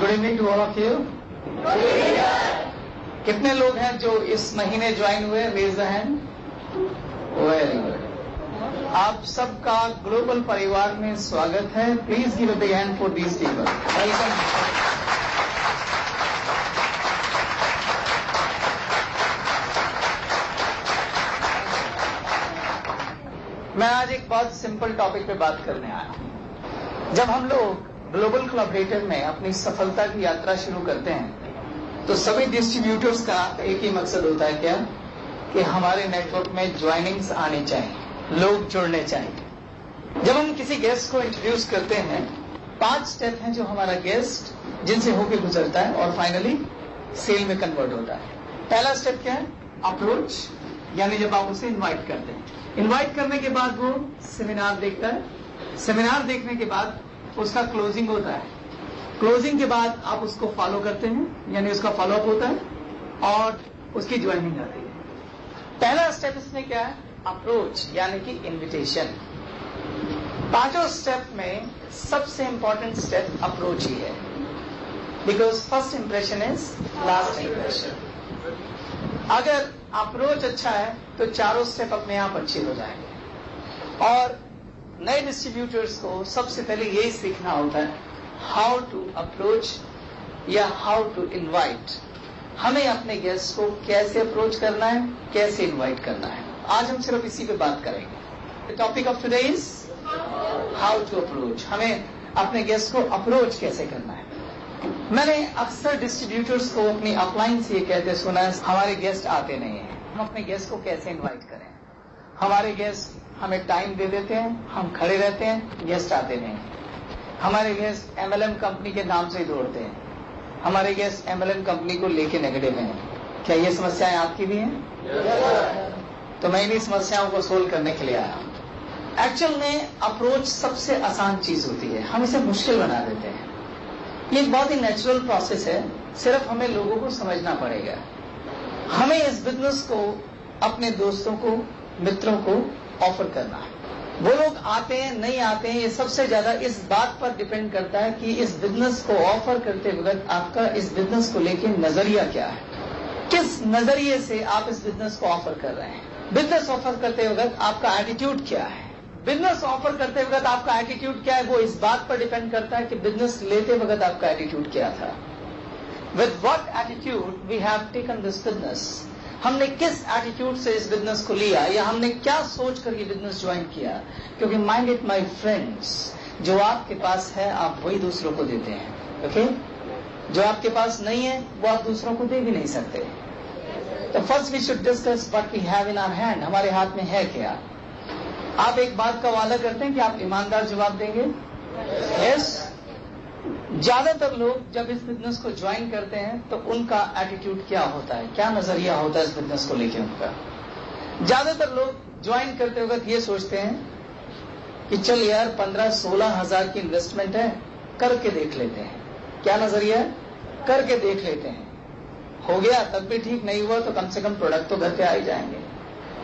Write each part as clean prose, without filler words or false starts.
Good evening to all of you. कितने लोग हैं जो इस महीने ज्वाइन हुए? Raise the hand. Very good. आप सबका ग्लोबल परिवार में स्वागत है। Please give a big hand for these people. Welcome. मैं आज एक बहुत सिंपल टॉपिक पे बात करने आया हूं। जब हम लोग ग्लोबल कोलैबोरेटर में अपनी सफलता की यात्रा शुरू करते हैं तो सभी डिस्ट्रीब्यूटर्स का एक ही मकसद होता है, क्या? कि हमारे नेटवर्क में ज्वाइनिंग्स आनी चाहिए, लोग जुड़ने चाहिए। जब हम किसी गेस्ट को इंट्रोड्यूस करते हैं 5 स्टेप हैं जो हमारा गेस्ट जिनसे होके गुजरता है और फाइनली सेल में कन्वर्ट होता है। पहला स्टेप क्या है? अप्रोच, यानी जब आप उसे इन्वाइट करते हैं। इन्वाइट करने के बाद वो सेमिनार देखता है। सेमिनार देखने के बाद उसका क्लोजिंग होता है। क्लोजिंग के बाद आप उसको फॉलो करते हैं, यानी उसका फॉलोअप होता है और उसकी ज्वाइनिंग आती है। पहला स्टेप इसमें क्या है? अप्रोच, यानी कि इनविटेशन। 5 स्टेप में सबसे इंपॉर्टेंट स्टेप अप्रोच ही है, because first impression is last impression. अगर अप्रोच अच्छा है तो 4 स्टेप अपने आप अच्छे हो जाएंगे। और नए डिस्ट्रीब्यूटर्स को सबसे पहले यही सीखना होता है, हाउ टू अप्रोच या हाउ टू इनवाइट। हमें अपने गेस्ट को कैसे अप्रोच करना है, कैसे इनवाइट करना है। आज हम सिर्फ इसी पे बात करेंगे। The topic of today is how to approach. हमें अपने गेस्ट को अप्रोच कैसे करना है। मैंने अक्सर डिस्ट्रीब्यूटर्स को अपनी अपलाइन से ये कहते सुना है, हमारे गेस्ट आते नहीं है। हम अपने गेस्ट को कैसे इनवाइट करें? हमारे गेस्ट हमें टाइम दे देते हैं, हम खड़े रहते हैं, गेस्ट आते नहीं। हमारे गेस्ट MLM कंपनी के नाम से ही दौड़ते हैं। हमारे गेस्ट MLM कंपनी को लेके नेगेटिव हैं। क्या ये समस्याएं आपकी भी हैं? तो मैं इन्हीं समस्याओं को सोल्व करने के लिए आया हूं। एक्चुअल में अप्रोच सबसे आसान चीज होती है, हम इसे मुश्किल बना देते हैं। ये एक बहुत ही नेचुरल प्रोसेस है, सिर्फ हमें लोगों को समझना पड़ेगा। हमें इस बिजनेस को अपने दोस्तों को, मित्रों को ऑफर करना है। वो लोग आते हैं नहीं आते हैं, ये सबसे ज्यादा इस बात पर डिपेंड करता है कि इस बिजनेस को ऑफर करते वक्त आपका इस बिजनेस को लेके नजरिया क्या है, किस नजरिए से आप इस बिजनेस को ऑफर कर रहे हैं। बिजनेस ऑफर करते वक्त आपका एटीट्यूड क्या है। बिजनेस ऑफर करते वक्त आपका एटीट्यूड क्या है, वो इस बात पर डिपेंड करता है कि बिजनेस लेते वक्त आपका एटीट्यूड क्या था। With what attitude we have taken this business. हमने किस एटीट्यूड से इस बिजनेस को लिया, या हमने क्या सोच कर ये बिजनेस ज्वाइन किया। क्योंकि माइंड इट माय फ्रेंड्स, जो आपके पास है आप वही दूसरों को देते हैं। ओके? जो आपके पास नहीं है वो आप दूसरों को दे भी नहीं सकते। तो first we should discuss what we have in our hand. हमारे हाथ में है क्या? आप एक बात का वादा करते हैं कि आप ईमानदार जवाब देंगे? यस। ज्यादातर लोग जब इस बिजनेस को ज्वाइन करते हैं तो उनका एटीट्यूड क्या होता है, क्या नजरिया होता है इस बिजनेस को लेकर उनका। ज्यादातर लोग ज्वाइन करते वक्त ये सोचते हैं कि चल यार 15-16 हजार की इन्वेस्टमेंट है, करके देख लेते हैं। क्या नजरिया है? करके देख लेते हैं। हो गया तब भी ठीक, नहीं हुआ तो कम से कम प्रोडक्ट तो घर पे आ ही जाएंगे।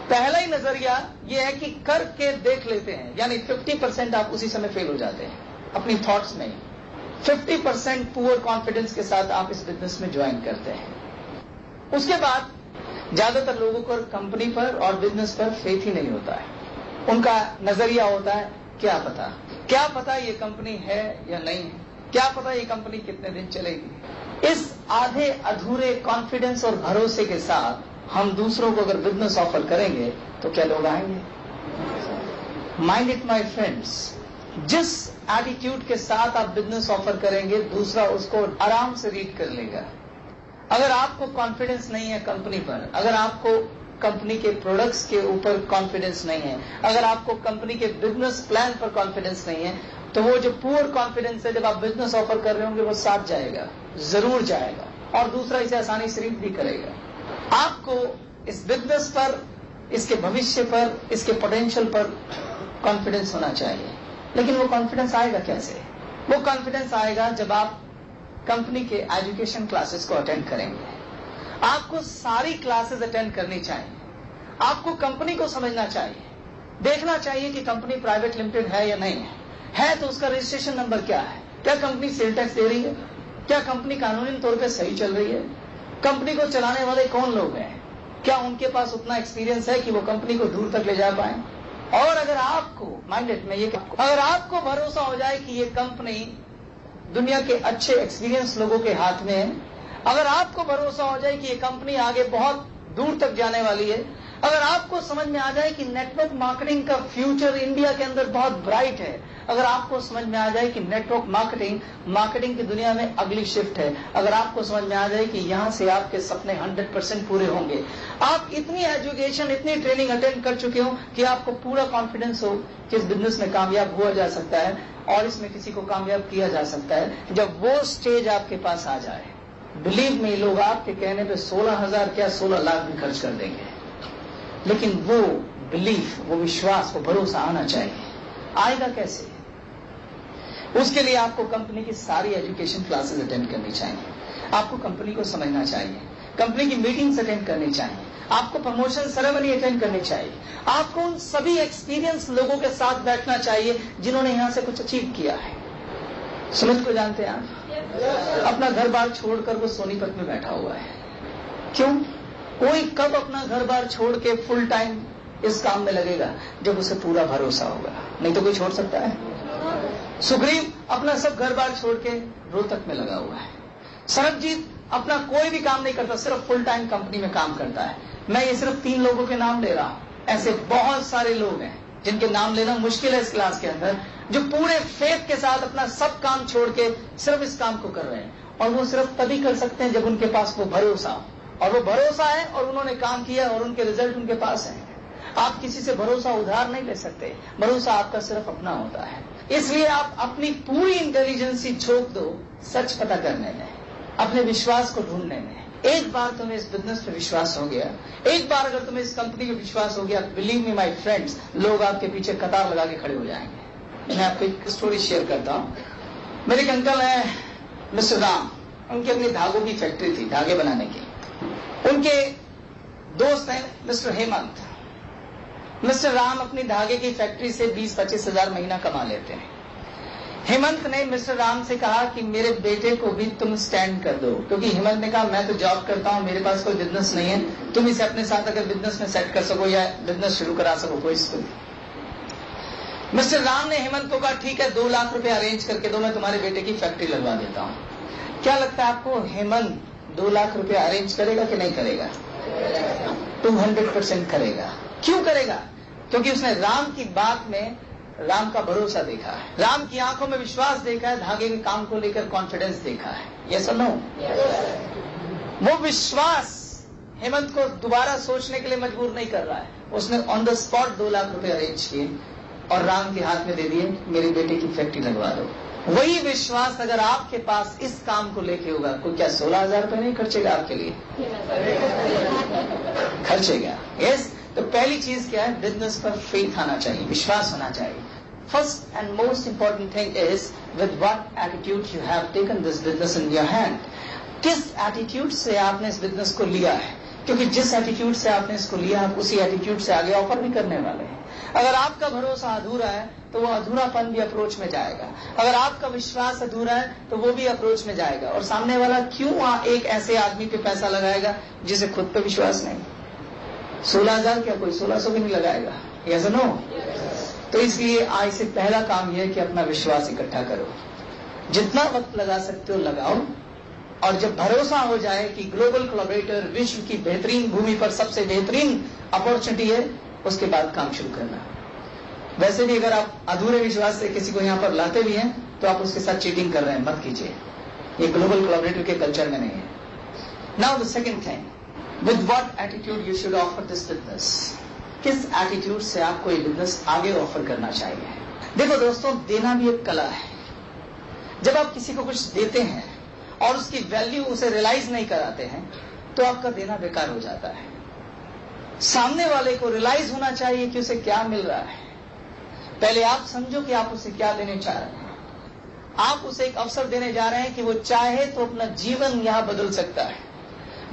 पहला ही नजरिया ये है कि करके देख लेते हैं, यानी 50% आप उसी समय फेल हो जाते हैं अपनी थॉट्स में। 50% पुअर कॉन्फिडेंस के साथ आप इस बिजनेस में ज्वाइन करते हैं। उसके बाद ज्यादातर लोगों को कंपनी पर और बिजनेस पर फेथ ही नहीं होता है। उनका नजरिया होता है क्या पता ये कंपनी है या नहीं है, क्या पता ये कंपनी कितने दिन चलेगी। इस आधे अधूरे कॉन्फिडेंस और भरोसे के साथ हम दूसरों को अगर बिजनेस ऑफर करेंगे तो क्या लोग आएंगे? माइंड इट माय फ्रेंड्स, जिस एटीट्यूड के साथ आप बिजनेस ऑफर करेंगे दूसरा उसको आराम से रीड कर लेगा। अगर आपको कॉन्फिडेंस नहीं है कंपनी पर, अगर आपको कंपनी के प्रोडक्ट्स के ऊपर कॉन्फिडेंस नहीं है, अगर आपको कंपनी के बिजनेस प्लान पर कॉन्फिडेंस नहीं है, तो वो जो पुअर कॉन्फिडेंस है जब आप बिजनेस ऑफर कर रहे होंगे वो साथ जाएगा, जरूर जाएगा, और दूसरा इसे आसानी से रीड भी करेगा। आपको इस बिजनेस पर, इसके भविष्य पर, इसके पोटेंशियल पर कॉन्फिडेंस होना चाहिए। लेकिन वो कॉन्फिडेंस आएगा कैसे? वो कॉन्फिडेंस आएगा जब आप कंपनी के एजुकेशन क्लासेस को अटेंड करेंगे। आपको सारी क्लासेस अटेंड करनी चाहिए। आपको कंपनी को समझना चाहिए, देखना चाहिए कि कंपनी प्राइवेट लिमिटेड है या नहीं है तो उसका रजिस्ट्रेशन नंबर क्या है, क्या कंपनी सेल टैक्स दे रही है, क्या कंपनी कानूनी तौर पे सही चल रही है? कंपनी को चलाने वाले कौन लोग हैं? क्या उनके पास उतना एक्सपीरियंस है कि वो कंपनी को दूर तक ले जा पाए? और अगर आपको माइंडेड में ये, अगर आपको भरोसा हो जाए कि ये कंपनी दुनिया के अच्छे एक्सपीरियंस लोगों के हाथ में है, अगर आपको भरोसा हो जाए कि ये कंपनी आगे बहुत दूर तक जाने वाली है, अगर आपको समझ में आ जाए कि नेटवर्क मार्केटिंग का फ्यूचर इंडिया के अंदर बहुत ब्राइट है, अगर आपको समझ में आ जाए कि नेटवर्क मार्केटिंग की दुनिया में अगली शिफ्ट है, अगर आपको समझ में आ जाए कि यहां से आपके सपने 100% पूरे होंगे, आप इतनी एजुकेशन, इतनी ट्रेनिंग अटेंड कर चुके हो कि आपको पूरा कॉन्फिडेंस हो कि इस बिजनेस में कामयाब हुआ जा सकता है और इसमें किसी को कामयाब किया जा सकता है, जब वो स्टेज आपके पास आ जाए, बिलीव मी, लोग आपके कहने पे 16,000 क्या 16 लाख भी खर्च कर देंगे, लेकिन वो बिलीफ, वो विश्वास, वो भरोसा आना चाहिए। आएगा कैसे? उसके लिए आपको कंपनी की सारी एजुकेशन क्लासेस अटेंड करनी चाहिए, आपको कंपनी को समझना चाहिए, कंपनी की मीटिंग्स अटेंड करनी चाहिए, आपको प्रमोशन सेरेमनी अटेंड करनी चाहिए, आपको उन सभी एक्सपीरियंस लोगों के साथ बैठना चाहिए जिन्होंने यहां से कुछ अचीव किया है। सुमित को जानते हैं आप? अपना घर बार छोड़कर वो सोनीपत में बैठा हुआ है। क्यों? कोई कब अपना घर बार छोड़ के फुल टाइम इस काम में लगेगा? जब उसे पूरा भरोसा होगा, नहीं तो कोई छोड़ सकता है? सुग्रीव अपना सब घर बार छोड़ के रोहतक में लगा हुआ है। सरबजीत अपना कोई भी काम नहीं करता, सिर्फ फुल टाइम कंपनी में काम करता है। मैं ये सिर्फ 3 लोगों के नाम ले रहा हूं, ऐसे बहुत सारे लोग हैं जिनके नाम लेना मुश्किल है इस क्लास के अंदर, जो पूरे फेथ के साथ अपना सब काम छोड़ के सिर्फ इस काम को कर रहे हैं, और वो सिर्फ तभी कर सकते हैं जब उनके पास वो भरोसा हो, और वो भरोसा है और उन्होंने काम किया और उनके रिजल्ट उनके पास है। आप किसी से भरोसा उधार नहीं ले सकते, भरोसा आपका सिर्फ अपना होता है। इसलिए आप अपनी पूरी इंटेलिजेंसी झोंक दो सच पता करने में, अपने विश्वास को ढूंढने में। एक बार तुम्हें इस बिजनेस पे विश्वास हो गया, एक बार अगर तुम्हें इस कंपनी पे विश्वास हो गया, बिलीव मी माय फ्रेंड्स, लोग आपके पीछे कतार लगा के खड़े हो जाएंगे। मैं आपको एक स्टोरी शेयर करता हूं। मेरे एक अंकल है मिस्टर राम, उनकी अपनी धागों की फैक्ट्री थी, धागे बनाने की। उनके दोस्त हैं मिस्टर हेमंत। मिस्टर राम अपनी धागे की फैक्ट्री से 20-25 हजार महीना कमा लेते हैं। हेमंत ने मिस्टर राम से कहा कि मेरे बेटे को भी तुम स्टैंड कर दो, क्योंकि हेमंत ने कहा मैं तो जॉब करता हूं, मेरे पास कोई बिजनेस नहीं है, तुम इसे अपने साथ अगर बिजनेस में सेट कर सको या बिजनेस शुरू करा सको कोई स्कूल। मिस्टर राम ने हेमंत को कहा ठीक है 2 लाख रुपए अरेंज करके दो, मैं तुम्हारे बेटे की फैक्ट्री लगवा देता हूं। क्या लगता है आपको, हेमंत 2 लाख रुपए अरेंज करेगा कि नहीं करेगा? 200% करेगा। क्यों करेगा? क्योंकि उसने राम की बात में राम का भरोसा देखा है, राम की आंखों में विश्वास देखा है, धागे के काम को लेकर कॉन्फिडेंस देखा है। यस और नो? वो विश्वास हेमंत को दोबारा सोचने के लिए मजबूर नहीं कर रहा है। उसने ऑन द स्पॉट 2 लाख रुपए अरेंज किए और राम के हाथ में दे दिए, मेरे बेटे की फैक्ट्री लगवा दो। वही विश्वास अगर आपके पास इस काम को लेके होगा, कोई क्या 16,000 रुपए नहीं खर्चेगा आपके लिए? खर्चेगा। यस। तो पहली चीज क्या है? बिजनेस पर फेथ आना चाहिए, विश्वास होना चाहिए। First and most important thing is with what attitude you have taken this business in your hand. किस एटीट्यूड से आपने इस बिजनेस को लिया है, क्योंकि जिस एटीट्यूड से आपने इसको लिया, आप उसी एटीट्यूड से आगे ऑफर भी करने वाले हैं। अगर आपका भरोसा अधूरा है तो वो अधूरापन भी अप्रोच में जाएगा, अगर आपका विश्वास अधूरा है तो वो भी अप्रोच में जाएगा। और सामने वाला क्यों एक ऐसे आदमी पे पैसा लगाएगा जिसे खुद पे विश्वास नहीं? 16,000 क्या कोई 1600 भी नहीं लगाएगा? यस और नो? तो इसलिए आज से पहला काम यह है कि अपना विश्वास इकट्ठा करो, जितना वक्त लगा सकते हो लगाओ, और जब भरोसा हो जाए कि ग्लोबल कोलैबोरेटर विश्व की बेहतरीन भूमि पर सबसे बेहतरीन अपॉर्चुनिटी है, उसके बाद काम शुरू करना। वैसे भी अगर आप अधूरे विश्वास से किसी को यहाँ पर लाते भी हैं तो आप उसके साथ चीटिंग कर रहे हैं, मत कीजिए। ये ग्लोबल कोलैबोरेटर के कल्चर में नहीं है। Now the second thing, with what attitude you should offer this business. किस एटीट्यूड से आपको ये बिजनेस आगे ऑफर करना चाहिए? देखो दोस्तों, देना भी एक कला है। जब आप किसी को कुछ देते हैं और उसकी वैल्यू उसे रियलाइज नहीं कराते हैं तो आपका देना बेकार हो जाता है। सामने वाले को रियलाइज होना चाहिए कि उसे क्या मिल रहा है। पहले आप समझो कि आप उसे क्या देने चाह रहे हैं। आप उसे एक अवसर देने जा रहे हैं कि वो चाहे तो अपना जीवन यहां बदल सकता है,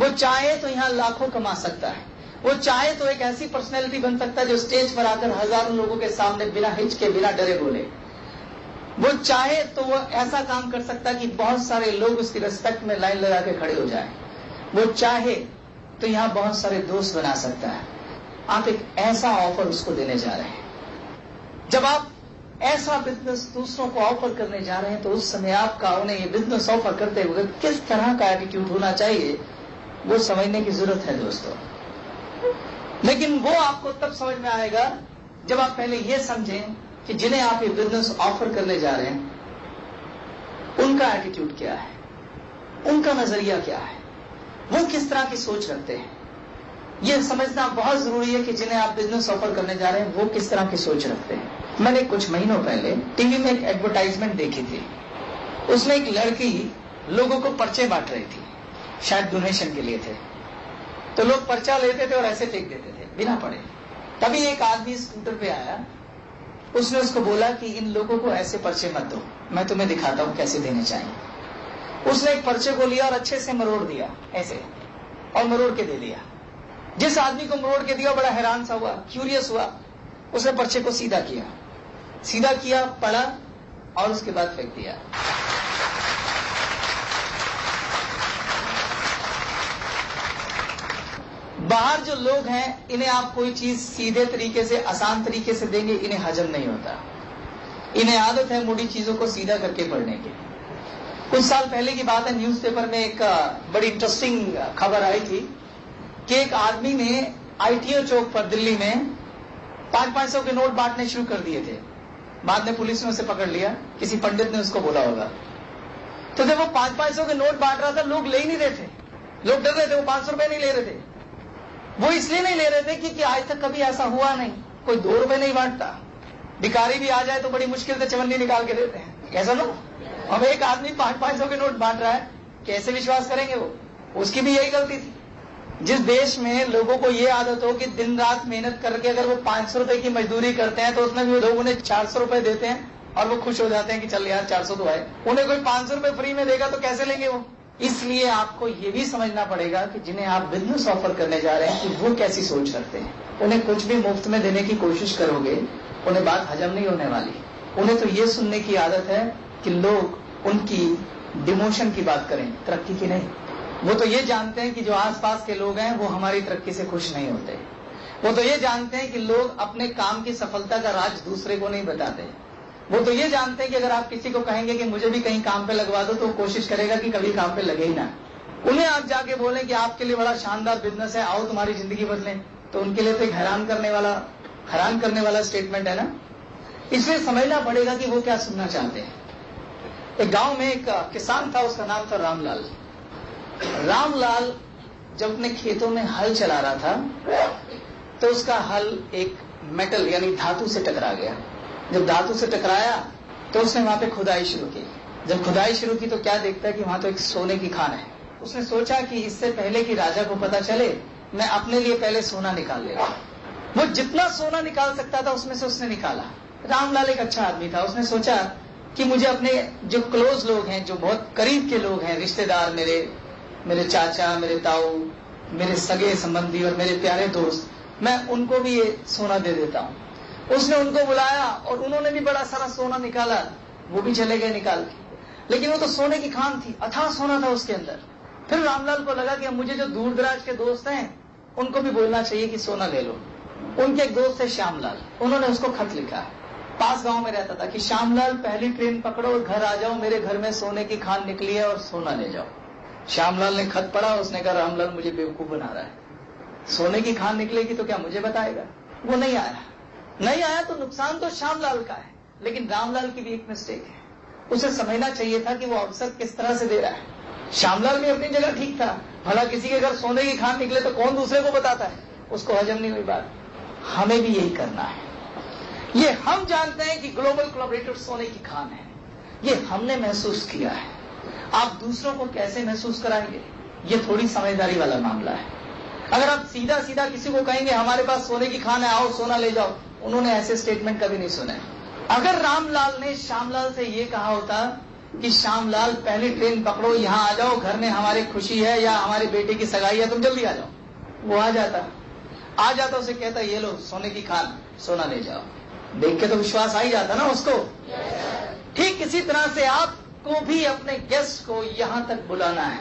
वो चाहे तो यहां लाखों कमा सकता है, वो चाहे तो एक ऐसी पर्सनैलिटी बन सकता है जो स्टेज पर आकर हजारों लोगों के सामने बिना हिचके बिना डरे बोले। वो चाहे तो वो ऐसा काम कर सकता है कि बहुत सारे लोग उसकी रिस्पेक्ट में लाइन लगा के खड़े हो जाएं। वो चाहे तो यहां बहुत सारे दोस्त बना सकता है। आप एक ऐसा ऑफर उसको देने जा रहे हैं। जब आप ऐसा बिजनेस दूसरों को ऑफर करने जा रहे हैं तो उस समय आपका उन्हें ये बिजनेस ऑफर करते हुए किस तरह का एटीट्यूड होना चाहिए वो समझने की जरूरत है दोस्तों। लेकिन वो आपको तब समझ में आएगा जब आप पहले ये समझें कि जिन्हें आप ये बिजनेस ऑफर करने जा रहे हैं उनका एटीट्यूड क्या है, उनका नजरिया क्या है, वो किस तरह की सोच रखते हैं। यह समझना बहुत जरूरी है कि जिन्हें आप बिजनेस ऑफर करने जा रहे हैं वो किस तरह की सोच रखते हैं। मैंने कुछ महीनों पहले टीवी में एक एडवर्टाइजमेंट देखी थी। उसमें एक लड़की लोगों को पर्चे बांट रही थी, शायद डोनेशन के लिए थे। तो लोग पर्चा लेते थे और ऐसे फेंक देते थे बिना पढ़े। तभी एक आदमी स्कूटर पे आया, उसने उसको बोला कि इन लोगों को ऐसे पर्चे मत दो, मैं तुम्हें दिखाता हूं कैसे देने चाहिए। उसने एक पर्चे को लिया और अच्छे से मरोड़ दिया ऐसे, और मरोड़ के दे दिया। जिस आदमी को मरोड़ के दिया बड़ा हैरान सा हुआ, क्यूरियस हुआ। उसने पर्चे को सीधा किया, पढ़ा और उसके बाद फेंक दिया। बाहर जो लोग हैं इन्हें आप कोई चीज सीधे तरीके से, आसान तरीके से देंगे, इन्हें हजम नहीं होता। इन्हें आदत है मुड़ी चीजों को सीधा करके पढ़ने की। कुछ साल पहले की बात है, न्यूज़पेपर में एक बड़ी इंटरेस्टिंग खबर आई थी कि एक आदमी ने आईटीओ चौक पर दिल्ली में 500 के नोट बांटने शुरू कर दिए थे। बाद में पुलिस ने उसे पकड़ लिया, किसी पंडित ने उसको बोला होगा। तो जब वो 500 के नोट बांट रहा था लोग ले ही नहीं रहे थे, लोग डर रहे थे। वो 500 रुपए नहीं ले रहे थे। वो इसलिए नहीं ले रहे थे क्योंकि आज तक कभी ऐसा हुआ नहीं, कोई 2 रुपए नहीं बांटता। भिखारी भी आ जाए तो बड़ी मुश्किल से चवन्नी निकाल के देते हैं, ऐसा ना। अब एक आदमी 500 के नोट बांट रहा है, कैसे विश्वास करेंगे वो? उसकी भी यही गलती थी। जिस देश में लोगों को ये आदत हो कि दिन रात मेहनत करके अगर वो 500 रुपए की मजदूरी करते हैं तो उसमें भी लोग उन्हें 400 रुपए देते हैं और वो खुश हो जाते हैं कि चल यार 400 तो आए। उन्हें कोई 500 रुपए फ्री में देगा तो कैसे लेंगे वो? इसलिए आपको ये भी समझना पड़ेगा कि जिन्हें आप बिजनेस ऑफर करने जा रहे हैं कि वो कैसी सोच रखते हैं। उन्हें कुछ भी मुफ्त में देने की कोशिश करोगे, उन्हें बात हजम नहीं होने वाली। उन्हें तो ये सुनने की आदत है कि लोग उनकी डिमोशन की बात करें, तरक्की की नहीं। वो तो ये जानते हैं कि जो आसपास के लोग हैं वो हमारी तरक्की से खुश नहीं होते। वो तो ये जानते हैं कि लोग अपने काम की सफलता का राज दूसरे को नहीं बताते। वो तो ये जानते हैं कि अगर आप किसी को कहेंगे कि मुझे भी कहीं काम पे लगवा दो तो वो कोशिश करेगा कि कभी काम पे लगे ही ना। उन्हें आप जाके बोलें कि आपके लिए बड़ा शानदार बिजनेस है, आओ तुम्हारी जिंदगी बदलें, तो उनके लिए तो एक हैरान करने वाला स्टेटमेंट है ना। इसलिए समझना पड़ेगा कि वो क्या सुनना चाहते हैं। एक गांव में एक किसान था, उसका नाम था रामलाल। रामलाल जब अपने खेतों में हल चला रहा था तो उसका हल एक मेटल यानी धातु से टकरा गया। जब धातु से टकराया तो उसने वहां पे खुदाई शुरू की। जब खुदाई शुरू की तो क्या देखता है कि वहां तो एक सोने की खान है। उसने सोचा कि इससे पहले कि राजा को पता चले मैं अपने लिए पहले सोना निकाल लेगा। वो जितना सोना निकाल सकता था उसमें से उसने निकाला। रामलाल एक अच्छा आदमी था। उसने सोचा कि मुझे अपने जो क्लोज लोग हैं, जो बहुत करीब के लोग हैं, रिश्तेदार, मेरे चाचा, मेरे ताऊ, मेरे सगे संबंधी और मेरे प्यारे दोस्त, मैं उनको भी ये सोना दे देता हूं। उसने उनको बुलाया और उन्होंने भी बड़ा सारा सोना निकाला। वो भी चले गए निकाल के, लेकिन वो तो सोने की खान थी, अथाह सोना था उसके अंदर। फिर रामलाल को लगा कि अब मुझे जो दूर दराज के दोस्त हैं उनको भी बोलना चाहिए कि सोना ले लो। उनके एक दोस्त थे श्यामलाल, उन्होंने उसको खत लिखा। पास गांव में रहता था कि श्यामलाल पहली ट्रेन पकड़ो और घर आ जाओ, मेरे घर में सोने की खान निकली है और सोना ले जाओ। श्यामलाल ने खत पढ़ा, उसने कहा रामलाल मुझे बेवकूफ बना रहा है, सोने की खान निकलेगी तो क्या मुझे बताएगा। वो नहीं आया तो नुकसान तो श्यामलाल का है, लेकिन रामलाल की भी एक मिस्टेक है। उसे समझना चाहिए था कि वो अवसर किस तरह से दे रहा है। श्यामलाल भी अपनी जगह ठीक था, भला किसी के घर सोने की खान निकले तो कौन दूसरे को बताता है, उसको हजम नहीं हुई बात। हमें भी यही करना है। ये हम जानते हैं कि ग्लोबल कोलैबोरेटर सोने की खान है, ये हमने महसूस किया है। आप दूसरों को कैसे महसूस कराएंगे, ये थोड़ी समझदारी वाला मामला है। अगर आप सीधा सीधा किसी को कहेंगे हमारे पास सोने की खान है, आओ सोना ले जाओ, उन्होंने ऐसे स्टेटमेंट कभी नहीं सुने। अगर रामलाल ने श्यामलाल से ये कहा होता कि श्यामलाल पहली ट्रेन पकड़ो, यहां आ जाओ, घर में हमारी खुशी है या हमारे बेटे की सगाई है, तुम जल्दी आ जाओ, वो आ जाता उसे कहता ये लो सोने की खान, सोना ले जाओ। देख के तो विश्वास आ ही जाता ना उसको। ठीक इसी तरह से आपको भी अपने गेस्ट को यहां तक बुलाना है,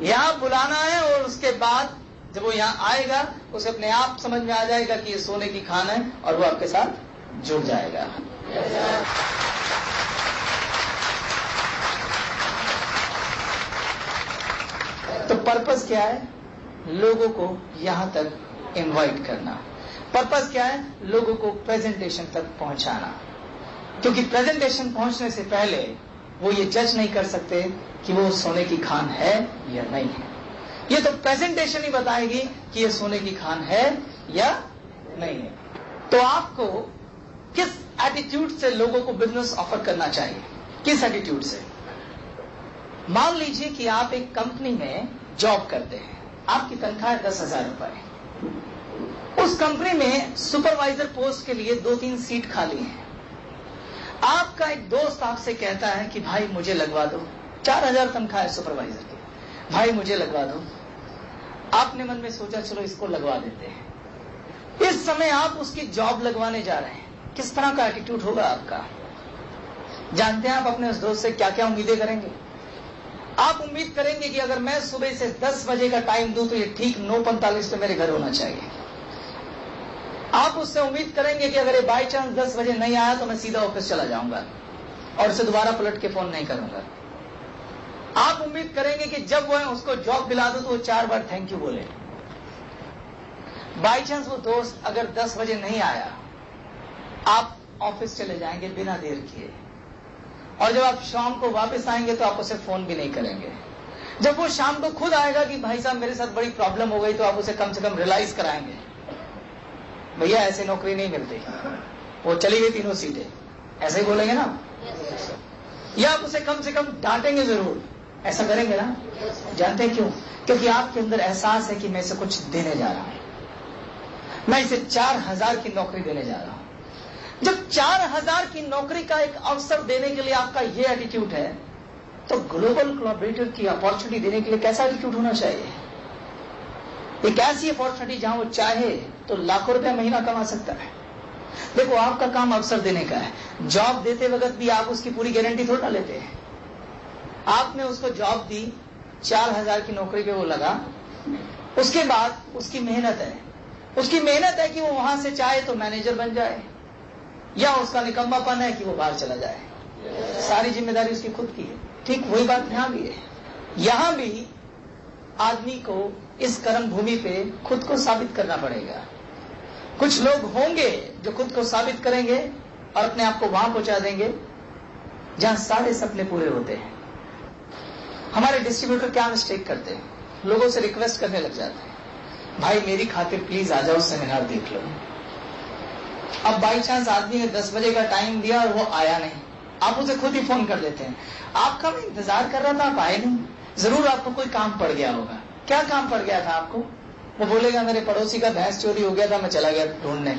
यहां बुलाना है, और उसके बाद जब वो यहां आएगा उसे अपने आप समझ में आ जाएगा कि ये सोने की खान है और वो आपके साथ जुड़ जाएगा। तो पर्पस क्या है? लोगों को यहां तक इनवाइट करना। पर्पस क्या है? लोगों को प्रेजेंटेशन तक पहुंचाना, क्योंकि प्रेजेंटेशन पहुंचने से पहले वो ये जज नहीं कर सकते कि वो सोने की खान है या नहीं है। ये तो प्रेजेंटेशन ही बताएगी कि ये सोने की खान है या नहीं है। तो आपको किस एटीट्यूड से लोगों को बिजनेस ऑफर करना चाहिए? किस एटीट्यूड से? मान लीजिए कि आप एक कंपनी में जॉब करते हैं, आपकी तनख्वाह है 10,000 रुपए। उस कंपनी में सुपरवाइजर पोस्ट के लिए 2-3 सीट खाली हैं। आपका एक दोस्त आपसे कहता है कि भाई मुझे लगवा दो, 4,000 तनख्वाह है सुपरवाइजर की, भाई मुझे लगवा दो। आपने मन में सोचा चलो इसको लगवा देते हैं। इस समय आप उसकी जॉब लगवाने जा रहे हैं, किस तरह का एटीट्यूड होगा आपका? जानते हैं आप अपने उस दोस्त से क्या क्या उम्मीदें करेंगे? आप उम्मीद करेंगे कि अगर मैं सुबह से 10 बजे का टाइम दूं तो ये ठीक 9:45 पे मेरे घर होना चाहिए। आप उससे उम्मीद करेंगे कि अगर ये बाई चांस 10 बजे नहीं आया तो मैं सीधा ऑफिस चला जाऊंगा और उसे दोबारा पलट के फोन नहीं करूंगा। आप उम्मीद करेंगे कि जब वो उसको जॉब दिला दो तो वो 4 बार थैंक यू बोले। बाई चांस वो दोस्त अगर 10 बजे नहीं आया, आप ऑफिस चले जाएंगे बिना देर किए, और जब आप शाम को वापस आएंगे तो आप उसे फोन भी नहीं करेंगे। जब वो शाम को खुद आएगा कि भाई साहब मेरे साथ बड़ी प्रॉब्लम हो गई, तो आप उसे कम से कम रियलाइज कराएंगे, भैया ऐसे नौकरी नहीं मिलती, वो चली गई 3 सीटें, ऐसे ही बोलेंगे ना? या आप उसे कम से कम डांटेंगे जरूर, ऐसा करेंगे ना? जानते हैं क्यों? क्योंकि आपके अंदर एहसास है कि मैं इसे कुछ देने जा रहा हूं, मैं इसे 4,000 की नौकरी देने जा रहा हूं। जब 4,000 की नौकरी का एक अवसर देने के लिए आपका ये एटीट्यूड है, तो ग्लोबल कोलैबोरेटर की अपॉर्चुनिटी देने के लिए कैसा एटीट्यूड होना चाहिए? एक ऐसी अपॉर्चुनिटी जहां वो चाहे तो लाखों रुपया महीना कमा सकता है। देखो, आपका काम अवसर देने का है। जॉब देते वक्त भी आप उसकी पूरी गारंटी थोड़ा लेते हैं। आपने उसको जॉब दी, 4,000 की नौकरी पे वो लगा, उसके बाद उसकी मेहनत है, उसकी मेहनत है कि वो वहां से चाहे तो मैनेजर बन जाए, या उसका निकम्मापन है कि वो बाहर चला जाए। सारी जिम्मेदारी उसकी खुद की है। ठीक वही बात यहां भी है। यहां भी आदमी को इस कर्म भूमि पे खुद को साबित करना पड़ेगा। कुछ लोग होंगे जो खुद को साबित करेंगे और अपने आप को वहां पहुंचा देंगे जहां सारे सपने पूरे होते हैं। हमारे डिस्ट्रीब्यूटर क्या मिस्टेक करते हैं? लोगों से रिक्वेस्ट करने लग जाते हैं, भाई मेरी खातिर प्लीज आ जाओ, सेमिनार देख लो। अब बाई चांस आदमी ने 10 बजे का टाइम दिया और वो आया नहीं, आप उसे खुद ही फोन कर देते हैं, आपका मैं इंतजार कर रहा था, आप आए नहीं। जरूर आपको कोई काम पड़ गया होगा। क्या काम पड़ गया था आपको? वो बोलेगा मेरे पड़ोसी का भैंस चोरी हो गया था, मैं चला गया ढूंढने।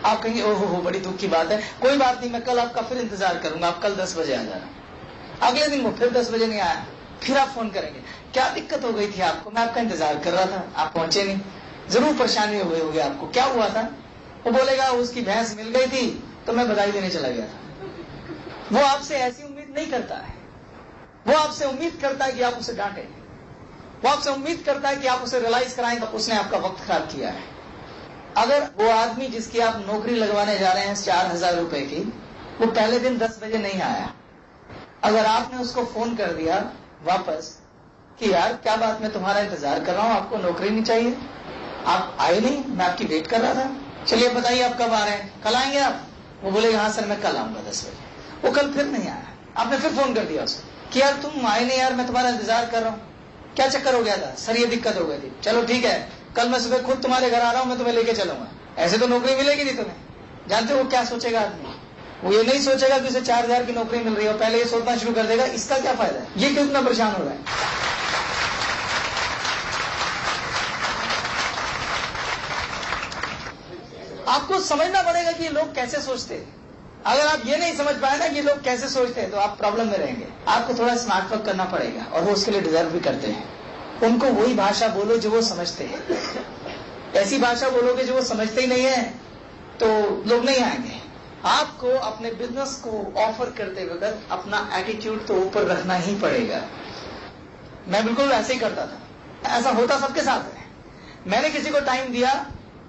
आप कहेंगे ओहो बड़ी दुख की बात है, कोई बात नहीं, मैं कल आपका फिर इंतजार करूंगा, आप कल 10 बजे आ जाना। अगले दिन वो फिर 10 बजे नहीं आया, फिर आप फोन करेंगे, क्या दिक्कत हो गई थी आपको? मैं आपका इंतजार कर रहा था, आप पहुंचे नहीं। जरूर परेशानी हो गई होगी आपको, क्या हुआ था? वो बोलेगा उसकी भैंस मिल गई थी तो मैं बधाई देने चला गया था। वो आपसे ऐसी उम्मीद नहीं करता है। वो आपसे उम्मीद करता है कि आप उसे डांटें, वो आपसे उम्मीद करता है कि आप उसे रियलाइज कराएं कि उसने आपका वक्त खराब किया है। अगर वो आदमी जिसकी आप नौकरी लगवाने जा रहे हैं 4,000 रुपए की, वो पहले दिन 10 बजे नहीं आया, अगर आपने उसको फोन कर दिया वापस कि यार क्या बात, मैं तुम्हारा इंतजार कर रहा हूं, आपको नौकरी नहीं चाहिए, आप आए नहीं, मैं आपकी वेट कर रहा था, चलिए बताइए आप कब आ रहे हैं, कल आएंगे आप? वो बोलेगा हाँ सर मैं कल आऊंगा 10 बजे। वो कल फिर नहीं आया, आपने फिर फोन कर दिया उसको कि यार तुम आए नहीं यार, मैं तुम्हारा इंतजार कर रहा हूँ, क्या चक्कर हो गया था? सर ये दिक्कत हो गई थी। चलो ठीक है, कल मैं सुबह खुद तुम्हारे घर आ रहा हूँ, मैं तुम्हें लेके चलूंगा। ऐसे तो नौकरी मिलेगी नहीं तुम्हें। जानते हो वो क्या सोचेगा आदमी? वो ये नहीं सोचेगा कि उसे 4,000 की नौकरी मिल रही है, पहले ये सोचना शुरू कर देगा इसका क्या फायदा है, ये क्यों इतना परेशान हो रहा है। आपको समझना पड़ेगा कि ये लोग कैसे सोचते हैं। अगर आप ये नहीं समझ पाए ना कि ये लोग कैसे सोचते हैं, तो आप प्रॉब्लम में रहेंगे। आपको थोड़ा स्मार्ट वर्क करना पड़ेगा, और वो उसके लिए डिजर्व भी करते हैं। उनको वही भाषा बोलो जो वो समझते हैं। ऐसी भाषा बोलोगे जो वो समझते ही नहीं है तो लोग नहीं आएंगे। आपको अपने बिजनेस को ऑफर करते वक्त अपना एटीट्यूड तो ऊपर रखना ही पड़ेगा। मैं बिल्कुल ऐसे ही करता था, ऐसा होता सबके साथ है। मैंने किसी को टाइम दिया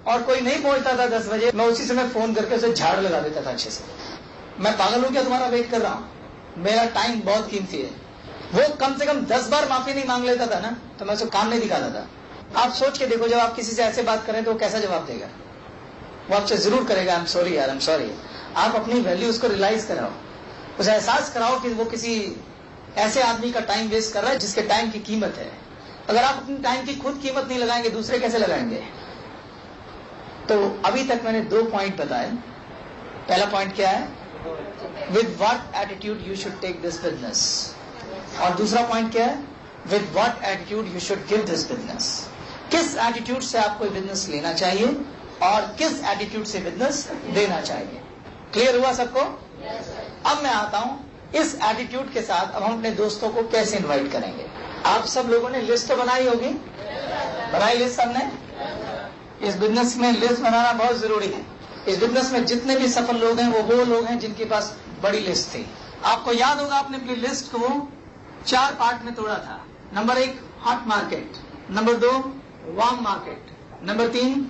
और कोई नहीं पहुंचता था 10 बजे, मैं उसी समय फोन करके उसे झाड़ लगा देता था अच्छे से। मैं पागल हूं क्या तुम्हारा वेट कर रहा हूं? मेरा टाइम बहुत कीमती है। वो कम से कम 10 बार माफी नहीं मांग लेता था ना, तो मैं उसे काम नहीं दिखाता था। आप सोच के देखो, जब आप किसी से ऐसे बात करें तो वो कैसा जवाब देगा? वो आपसे जरूर करेगा आई एम सॉरी यार, आई एम सॉरी। आप अपनी वैल्यू उसको रियलाइज कराओ, उसे एहसास कराओ कि वो किसी ऐसे आदमी का टाइम वेस्ट कर रहा है जिसके टाइम की कीमत है। अगर आप अपनी टाइम की खुद कीमत नहीं लगाएंगे, दूसरे कैसे लगाएंगे? तो अभी तक मैंने 2 पॉइंट बताए। पहला पॉइंट क्या है? With what attitude you should take this business. और दूसरा पॉइंट क्या है? With what attitude you should give this business. किस एटीट्यूड से आपको बिजनेस लेना चाहिए और किस एटीट्यूड से बिजनेस देना चाहिए। क्लियर हुआ सबको? अब मैं आता हूं इस एटीट्यूड के साथ अब हम अपने दोस्तों को कैसे इनवाइट करेंगे। आप सब लोगों ने लिस्ट तो बनाई होगी, बनाई लिस्ट सबने? इस बिजनेस में लिस्ट बनाना बहुत जरूरी है। इस बिजनेस में जितने भी सफल लोग हैं वो लोग हैं जिनके पास बड़ी लिस्ट थी। आपको याद होगा आपने अपनी लिस्ट को 4 पार्ट में तोड़ा था। Number 1 hot market, number 2 warm market, number 3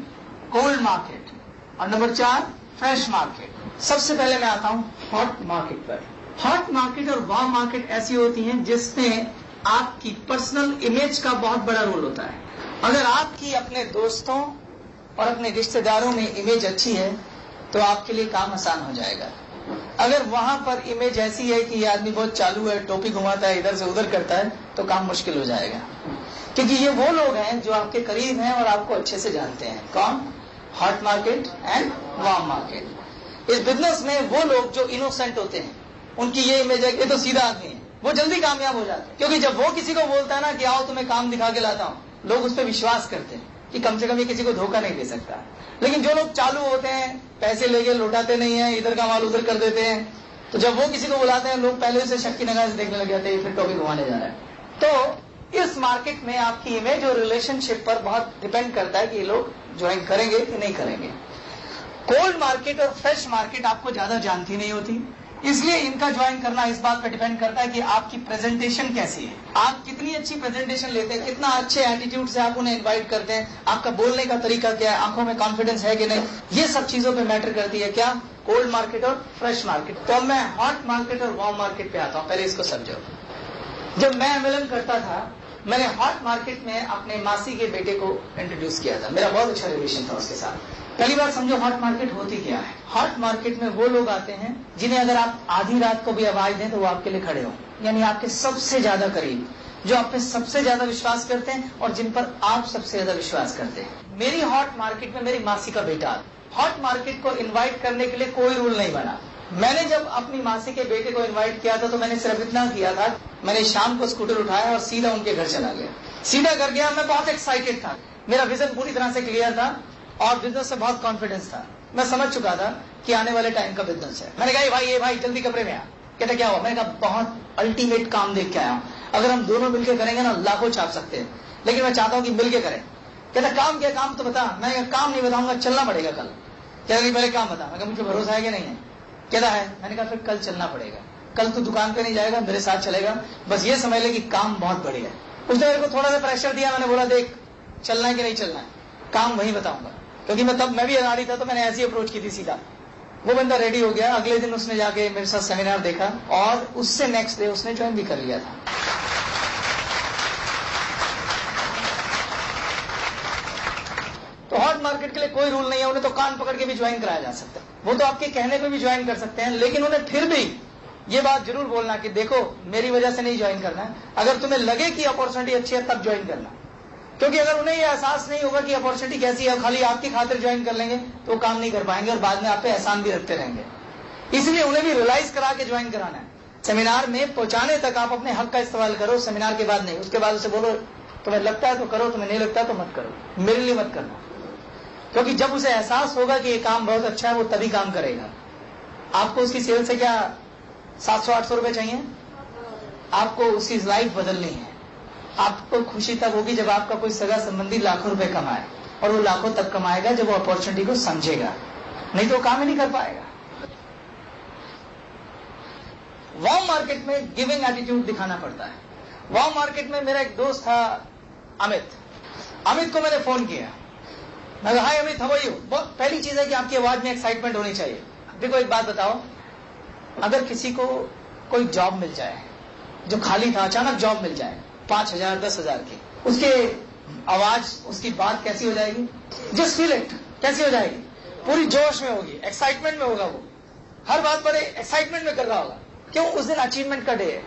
cold market और नंबर 4 फ्रेश मार्केट। सबसे पहले मैं आता हूं हॉट मार्केट पर। हॉट मार्केट और वार्म मार्केट ऐसी होती हैं जिसमें आपकी पर्सनल इमेज का बहुत बड़ा रोल होता है। अगर आपकी अपने दोस्तों और अपने रिश्तेदारों में इमेज अच्छी है तो आपके लिए काम आसान हो जाएगा। अगर वहां पर इमेज ऐसी है कि ये आदमी बहुत चालू है, टोपी घुमाता है, इधर से उधर करता है, तो काम मुश्किल हो जाएगा। क्योंकि ये वो लोग हैं जो आपके करीब हैं और आपको अच्छे से जानते हैं। कौन? Hot market and warm market. इस बिजनेस में वो लोग जो इनोसेंट होते हैं, उनकी ये इमेज है कि ये तो सीधा आदमी है, वो जल्दी कामयाब हो जाते हैं। क्योंकि जब वो किसी को बोलता है ना कि आओ तुम्हें काम दिखा के लाता हूं, लोग उस पर विश्वास करते हैं कि कम से कम ये किसी को धोखा नहीं दे सकता। लेकिन जो लोग चालू होते हैं, पैसे लेके लौटाते नहीं है, इधर का माल उधर कर देते हैं, तो जब वो किसी को बुलाते हैं लोग पहले से शक की निगाह से देखने लग जाते हैं, फिर टॉपिक घुमाने जा रहा है। तो इस मार्केट में आपकी इमेज और रिलेशनशिप पर बहुत डिपेंड करता है कि ये लोग ज्वाइन करेंगे कि नहीं करेंगे। कोल्ड मार्केट और फ्रेश मार्केट आपको ज्यादा जानती नहीं होती, इसलिए इनका ज्वाइन करना इस बात पर डिपेंड करता है कि आपकी प्रेजेंटेशन कैसी है, आप कितनी अच्छी प्रेजेंटेशन लेते हैं, कितना अच्छे एटीट्यूड से आप उन्हें इनवाइट करते हैं, आपका बोलने का तरीका क्या है, आंखों में कॉन्फिडेंस है कि नहीं। ये सब चीजों पे मैटर करती है क्या? कोल्ड मार्केट और फ्रेश मार्केट। तो अब मैं हॉट मार्केट और वार्म मार्केट पे आता हूँ। पहले इसको समझो। जब मैं एमएलएम करता था, मैंने हॉट मार्केट में अपने मासी के बेटे को इंट्रोड्यूस किया था। मेरा बहुत अच्छा रिलेशन था उसके साथ। पहली बार समझो हॉट मार्केट होती क्या है। हॉट मार्केट में वो लोग आते हैं जिन्हें अगर आप आधी रात को भी आवाज दें तो वो आपके लिए खड़े हों, यानी आपके सबसे ज्यादा करीब, जो आप पे सबसे ज्यादा विश्वास करते हैं और जिन पर आप सबसे ज्यादा विश्वास करते हैं। मेरी हॉट मार्केट में मेरी मासी का बेटा। हॉट मार्केट को इन्वाइट करने के लिए कोई रूल नहीं बना। मैंने जब अपनी मासी के बेटे को इन्वाइट किया था तो मैंने सिर्फ इतना किया था, मैंने शाम को स्कूटर उठाया और सीधा उनके घर चला गया। सीधा घर गया, मैं बहुत एक्साइटेड था, मेरा विजन पूरी तरह से क्लियर था और बिजनेस से बहुत कॉन्फिडेंस था। मैं समझ चुका था कि आने वाले टाइम का बिजनेस है। मैंने कहा भाई, ये भाई जल्दी कमरे में आ। कहता क्या हुआ? मैंने कहा बहुत अल्टीमेट काम देख के आया हूँ, अगर हम दोनों मिलकर करेंगे ना लाखों छाप सकते हैं, लेकिन मैं चाहता हूँ कि मिलकर करें। कहता काम क्या? काम तो बता। मैंने कहा काम नहीं बताऊंगा, चलना पड़ेगा कल। कहता नहीं पहले काम बता। मैं कहा मुझे भरोसा है कि नहीं है? कहता है। मैंने कहा फिर कल चलना पड़ेगा। कल तो दुकान पे नहीं जाएगा, मेरे साथ चलेगा, बस ये समझ ले कि काम बहुत बढ़िया है। उसने मेरे को थोड़ा सा प्रेशर दिया। मैंने बोला देख चलना है कि नहीं चलना है, काम वही बताऊंगा। क्योंकि मैं भी अनाड़ी था तो मैंने ऐसी अप्रोच की थी सीधा। वो बंदा रेडी हो गया। अगले दिन उसने जाके मेरे साथ सेमिनार देखा और उससे नेक्स्ट डे उसने ज्वाइन भी कर लिया था। तो हॉट मार्केट के लिए कोई रूल नहीं है, उन्हें तो कान पकड़ के भी ज्वाइन कराया जा सकता है, वो तो आपके कहने पे भी ज्वाइन कर सकते हैं, लेकिन उन्हें फिर भी ये बात जरूर बोलना कि देखो मेरी वजह से नहीं ज्वाइन करना है, अगर तुम्हें लगे कि अपॉर्चुनिटी अच्छी है तब ज्वाइन करना। क्योंकि अगर उन्हें ये एहसास नहीं होगा कि अपॉर्चुनिटी कैसी है, खाली आपकी खातिर ज्वाइन कर लेंगे तो वो काम नहीं कर पाएंगे और बाद में आप पे एहसान भी रखते रहेंगे। इसलिए उन्हें भी रियलाइज करा के ज्वाइन कराना है। सेमिनार में पहुंचाने तक आप अपने हक का इस्तेमाल करो, सेमिनार के बाद नहीं। उसके बाद उसे बोलो तुम्हें लगता है तो करो, तुम्हें नहीं लगता तो मत करो, मेरे लिए मत करना। क्योंकि जब उसे एहसास होगा कि ये काम बहुत अच्छा है वो तभी काम करेगा। आपको उसकी सेल से क्या 700-800 रुपए चाहिए? आपको उसकी लाइफ बदलनी है। आपको खुशी तब होगी जब आपका कोई सगा संबंधी लाखों रुपए कमाए, और वो लाखों तब कमाएगा जब वो अपॉर्चुनिटी को समझेगा, नहीं तो काम ही नहीं कर पाएगा। वार्म मार्केट में गिविंग एटीट्यूड दिखाना पड़ता है। वार्म मार्केट में मेरा एक दोस्त था अमित को मैंने फोन किया। मैं कहा, हाय अमित, हाउ आर यू। बहुत पहली चीज है कि आपकी आवाज में एक्साइटमेंट होनी चाहिए। देखो एक बात बताओ, अगर किसी को कोई जॉब मिल जाए जो खाली था, अचानक जॉब मिल जाए 5,000 10,000 की, उसके आवाज, उसकी बात कैसी हो जाएगी? जस्ट फील इट, कैसी हो जाएगी? पूरी जोश में होगी, एक्साइटमेंट में होगा, वो हर बात बड़े एक्साइटमेंट में कर रहा होगा। क्यों? उस दिन अचीवमेंट का डे है।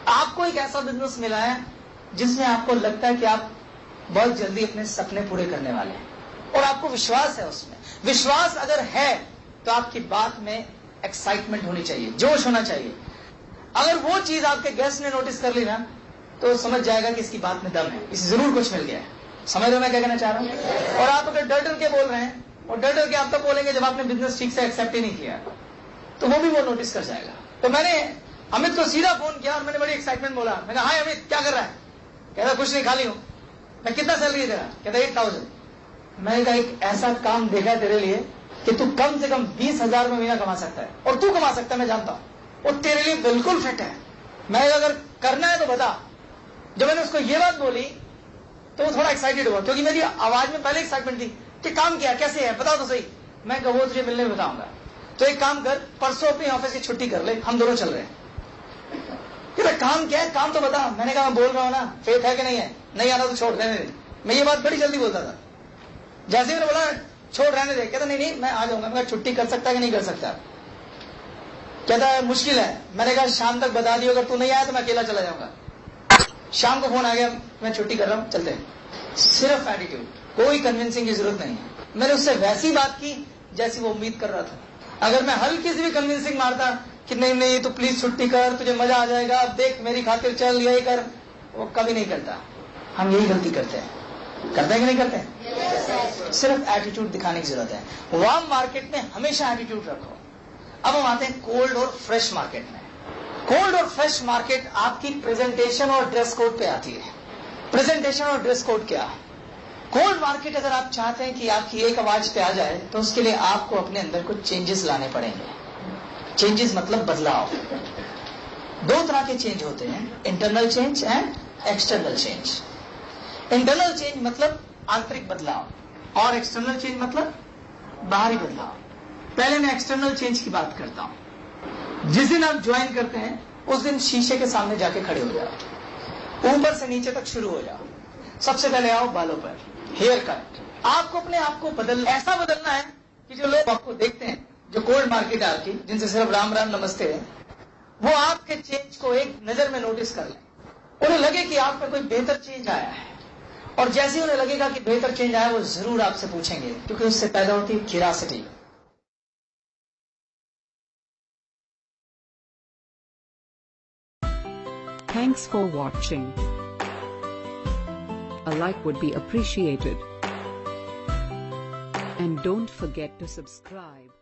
आपको एक ऐसा बिजनेस मिला है जिसमें आपको लगता है कि आप बहुत जल्दी अपने सपने पूरे करने वाले हैं और आपको विश्वास है उसमें। विश्वास अगर है तो आपकी बात में एक्साइटमेंट होनी चाहिए, जोश होना चाहिए। अगर वो चीज आपके गेस्ट ने नोटिस कर ली ना, तो समझ जाएगा कि इसकी बात में दम है, इसे जरूर कुछ मिल गया है। समझ रहे हो मैं क्या कहना चाह रहा हूं? और आप अगर डर डर के बोल रहे हैं, और डर डर के आप तब बोलेंगे जब आपने बिजनेस ठीक से एक्सेप्ट ही नहीं किया, तो वो भी वो नोटिस कर जाएगा। तो मैंने अमित को सीधा फोन किया और मैंने बड़ी एक्साइटमेंट बोला। मैंने कहा, हाय अमित, क्या कर रहा है? कहता, कुछ नहीं, खाली हूं। मैं, कितना सैलरी है तेरा? कहता, 8,000। मैंने कहा, एक ऐसा काम देखा तेरे लिए कि तू कम से कम 20,000 में महीना कमा सकता है, और तू कमा सकता है, मैं जानता हूं। वो तेरे लिए बिल्कुल फिट है। मैं अगर करना है तो बता। जब मैंने उसको ये बात बोली तो वो थोड़ा एक्साइटेड हुआ, क्योंकि मेरी आवाज में पहले एक्साइटमेंट थी कि काम किया, कैसे है, बताओ तो सही। मैं कहा, वो तुझे मिलने में बताऊंगा। तो एक काम कर, परसों अपनी ऑफिस की छुट्टी कर ले, हम दोनों चल रहे हैं। कि काम क्या है, काम तो बता। मैंने कहा, मैं बोल रहा हूं ना, फेथ है कि नहीं है? नहीं आना तो छोड़ देने दे। मैं ये बात बड़ी जल्दी बोलता था। जैसे मैंने बोला छोड़ रहने दे, कहता नहीं मैं आ जाऊंगा। मैं छुट्टी कर सकता है कि नहीं कर सकता? कहता है मुश्किल है। मैंने कहा, शाम तक बता दियो, अगर तू नहीं आया तो मैं अकेला चला जाऊंगा। शाम को फोन आ गया, मैं छुट्टी कर रहा हूं, चलते हैं। सिर्फ एटीट्यूड, कोई कन्विंसिंग की जरूरत नहीं है। मैंने उससे वैसी बात की जैसी वो उम्मीद कर रहा था। अगर मैं हल्की सी भी कन्विंसिंग मारता कि नहीं तो प्लीज छुट्टी कर, तुझे मजा आ जाएगा, अब देख मेरी खातिर चल, यही कर, वो कभी नहीं करता। हम यही गलती करते हैं कि नहीं करते? सिर्फ एटीट्यूड दिखाने की जरूरत है। वार्म मार्केट में हमेशा एटीट्यूड रखो। अब हम आते हैं कोल्ड और फ्रेश मार्केट में। कोल्ड और फ्रेश मार्केट आपकी प्रेजेंटेशन और ड्रेस कोड पे आती है। प्रेजेंटेशन और ड्रेस कोड क्या है? कोल्ड मार्केट अगर आप चाहते हैं कि आपकी एक आवाज पे आ जाए, तो उसके लिए आपको अपने अंदर कुछ चेंजेस लाने पड़ेंगे। चेंजेस मतलब बदलाव। दो तरह के चेंज होते हैं, internal change and external change. Internal change मतलब आंतरिक बदलाव, और एक्सटर्नल चेंज मतलब बाहरी बदलाव। पहले मैं एक्सटर्नल चेंज की बात करता हूं। जिस दिन आप ज्वाइन करते हैं उस दिन शीशे के सामने जाके खड़े हो जाओ, ऊपर से नीचे तक शुरू हो जाओ। सबसे पहले आओ बालों पर, हेयर कट। आपको अपने आप को ऐसा बदलना है कि जो लोग आपको देखते हैं, जो कोल्ड मार्केट आपकी, जिनसे सिर्फ राम राम नमस्ते है, वो आपके चेंज को एक नजर में नोटिस कर लें। उन्हें लगे कि आप में कोई बेहतर चेंज आया है, और जैसे ही उन्हें लगेगा कि बेहतर चेंज आया, वो जरूर आपसे पूछेंगे, क्योंकि उससे पैदा होती है curiosity. Thanks for watching. A like would be appreciated. And don't forget to subscribe.